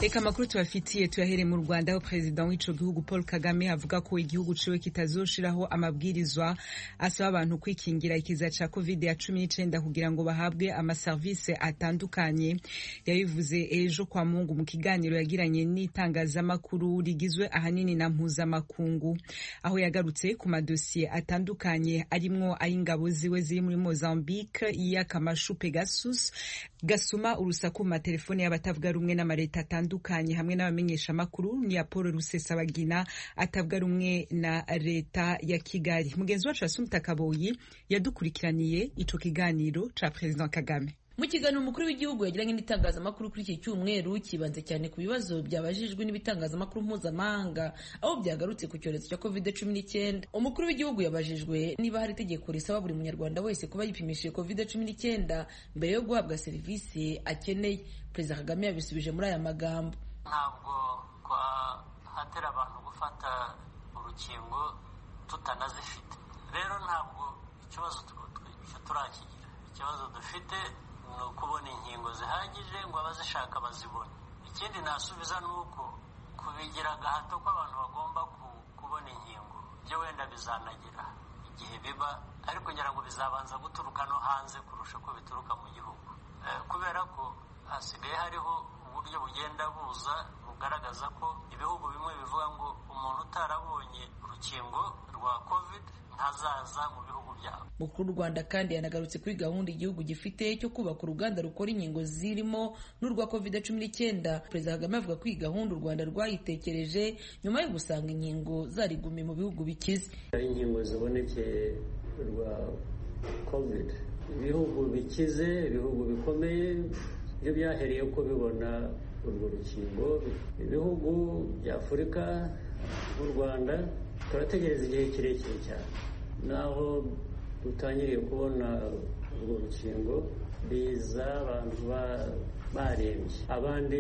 Eka makuru tubafitiye tuyahere mu Rwanda aho president w'ico gihugu Paul Kagame avuga ko igihugu ciwe kitazoshiraho amabwirizwa asaba abantu kwikingira ikiza ca COVID-19 kugira ngo bahabwe amaservice atandukanye. Yabivuze ejo kwa Mungu mu kiganiro yagiranye n'itangazamakuru rigizwe ahanini na mpuzamakungu, aho yagarutse ku madosiye atandukanye arimwo ay'ingabo ziwe ziri muri Mozambique y'akamashu Pegasus gasuma urusaku mu matelefone y'abatavuga rumwe n'amareta atandukanye hamwe n'abamenyesha makuru ni Paul Rusesabagina atavuga rumwe na leta ya Kigali. Mugenzi wacu Asumta Kaboyi yadukurikiraniye ico kiganiro ca President Kagame. Mu kiganiro umukuru w'igihugu yagiranye n'itangazamakuru kuri iki cyumweru kibanze cyane ku bibazo byabajijwe n'ibitangazamakuru mpuzamahanga aho byagarutse ku cyorezo cya COVID-19. Umukuru w'igihugu yabajijwe niba hari itegeko risaba buri munyarwanda wese kuba yipimishije COVID-19 mbere yo guhabwa serivisi akeneye. Perezida Kagame yabisubije muri aya magambo: ntabwo hatera abantu gufata urukingo tutanazifite. Rero ntabwo ikibazo turakigira. Ikibazo dufite ni ukubona inkingo zihagije ngo abazishaka bazibone. Ikindi nasubiza ni uko kubigira agahato ko abantu bagomba kubona inkingo byo wenda bizanagira igihe biba, ariko ngira ngo bizabanza guturuka no hanze kurusha ko bituruka mu gihugu, kubera ko hasigaye hariho uburyo bugenda buza bugaragaza ko ibihugu bimwe bivuga ngo umuntu utarabonye urukingo rwa COVID ntazaza mu bihugu byabo. Mukuru w'u Rwanda kandi yanagarutse kuri gahunda igihugu gifite cyo kubaka uruganda rukora inkingo zirimo n'urwa COVID-19. Perezida Kagame avuga ko iyi gahunda u Rwanda rwayitekereje nyuma yo gusanga inkingo zarigumiye mu bihugu bikize. Inkingo zibonekeye rwa COVID, ibihugu bikize, ibihugu bikomeye byo byahereye ko bibona urwo rukingo. Ibihugu bya Afurika n'u Rwanda turategereza igihe kirekire cyane, naho dutangiriye kubona urwo rukingo biza abantu barembye, abandi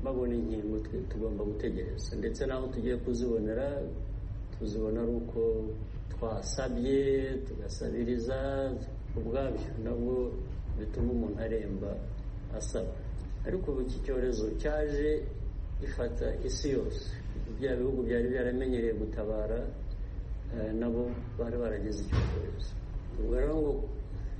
babona inkingo tugomba gutegereza, ndetse naho tugiye kuzibonera tuzibona ari uko twasabye tugasabiriza ubwabyo, nabwo bituma umuntu aremba asaba. Ariko ubu iki cyorezo cyaje gifata isi yose, bya bihugu byari byaramenyereye gutabara nabo bari barageze icyo cyorezo. Ubwo rero ngo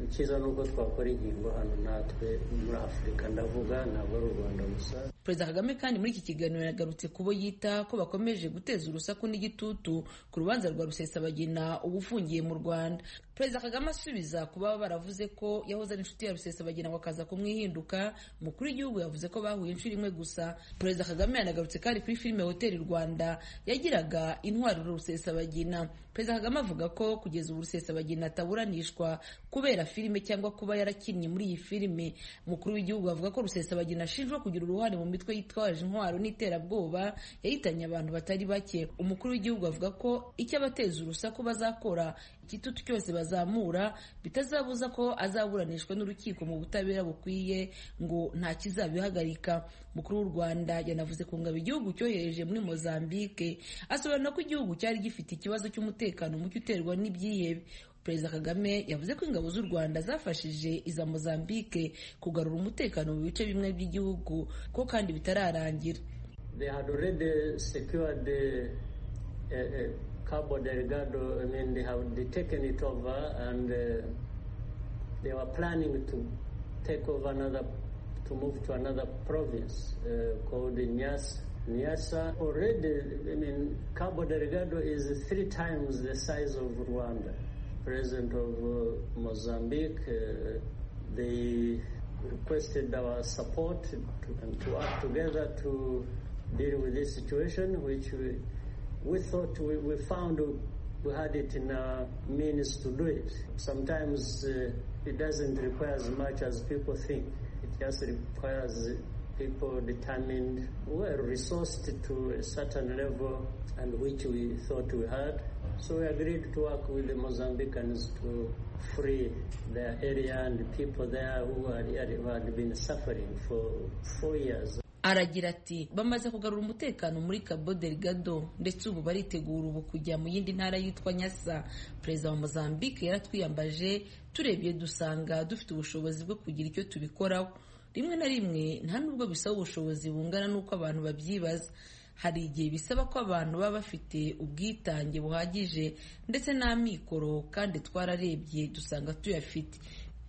icyiza ni uko twakora inkingo hano natwe muri Afurika, ndavuga ntabwo ari u Rwanda gusa. Perezida Kagame kandi muri iki kiganiro yagarutse kubo yita ko bakomeje guteza urusaku n'igitutu ku rubanza rwa Rusesabagina ubufungiye mu Rwanda. Perezida Kagame asubiza kuba baravuze ko yahoze ari inshuti ya Rusesabagina wakaza kumwihinduka. Umukuru w'igihugu yavuze ko bahuye inshuro imwe gusa. Perezida Kagame yanagarutse kandi kuri filime Hotel Rwanda yagiraga intwari Rusesabagina. Perezida Kagame avuga ko kugeza ubu Rusesabagina ataburanishwa kubera filime cyangwa kuba yarakinnye muri iyi filime. Umukuru w'igihugu avuga ko Rusesabagina ashinjwa kugira uruhare mu mitwe yitwaje intwaro n'iterabwoba yahitanye abantu batari bake. Umukuru w'igihugu avuga ko icyo abateza urusaku bazakora, igitutu cyose bazamura, bitazabuza ko azaburanishwa n'urukiko mu butabera bukwiye, ngo nta kizabihagarika. Umukuru w'u Rwanda yanavuze ku ngabo igihugu cyohereje muri Mozambique, asobanura ko igihugu cyari gifite ikibazo cy'umutekano muke uterwa n'ibyihebe. Perezida Kagame yavuze ko ingabo z'u Rwanda zafashije iza Mozambique kugarura umutekano mu bice bimwe by'igihugu ko kandi bitararangira. They had already secured Cabo Delgado. I mean, they have taken it over, and they were planning to take over to move to another province called Nyasa. Already, I mean, Cabo Delgado is 3 times the size of Rwanda. President of Mozambique, they requested our support to work together to deal with this situation, which we thought we found we had it in our means to do it. Sometimes it doesn't require as much as people think. It just requires people determined, well resourced to a certain level, and which we thought we had. So we agreed to work with the Mozambicans to free their area and the people there who had been suffering for 4 years. Aragira ati bamaze kugarura umutekano muri Cabo Delgado ndetse ubu baritegura ubu kujya mu yindi ntara yitwa Nyasa. Perezida wa Mozambique yaratwiyambaje, turebye dusanga dufite ubushobozi bwo kugira icyo tubikoraho. rimwe na rimwe nta nubwo bisaba ubushobozi bungana n'uko abantu babyibaza. Hari igihe bisaba ko abantu baba bafite ubwitange buhagije ndetse n'amikoro, kandi twararebye dusanga tuyafite.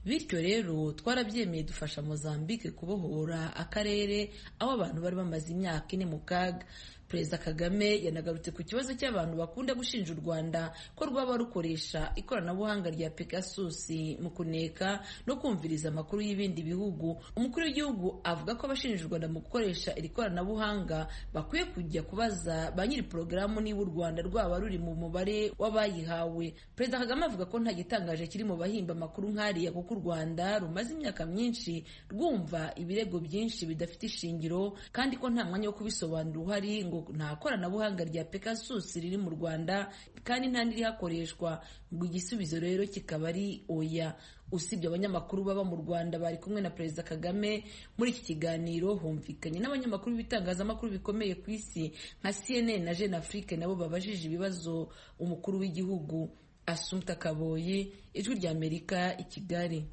Bityo rero twarabyemeye dufasha Mozambique kubohora akarere aho abantu bari bamaze imyaka 4 mu kaga. Perezida Kagame yanagarutse ku kibazo cy'abantu bakunda gushinja u Rwanda ko rwaba rukoresha ikoranabuhanga rya Pegasus mu kuneka no kumviriza amakuru y'ibindi bihugu. Umukuru w'igihugu avuga ko abashinja u Rwanda mu gukoresha iri koranabuhanga bakwiye kujya kubaza ba nyiri porogaramu niba u Rwanda rwaba ruri mu mubare w'abayihawe. Perezida Kagame avuga ko nta gitangaje kiri mu bahimba amakuru nk'ariya, kuko u Rwanda rumaze imyaka myinshi rwumva ibirego byinshi bidafite ishingiro, kandi ko nta mwanya wo kubisobanura uhari, ngo nta koranabuhanga rya Pegasus riri mu Rwanda kandi nta nirihakoreshwa, ngo igisubizo rero kikaba ari oya. Usibye abanyamakuru baba mu Rwanda bari kumwe na Perezida Kagame muri iki kiganiro, humvikanye n'abanyamakuru b'ibitangazamakuru bikomeye ku isi nka CNN na Jeune Afrique, nabo babajije ibibazo umukuru w'igihugu. Assumpta Kaboyi, Ijwi ry'Amerika, i Kigali.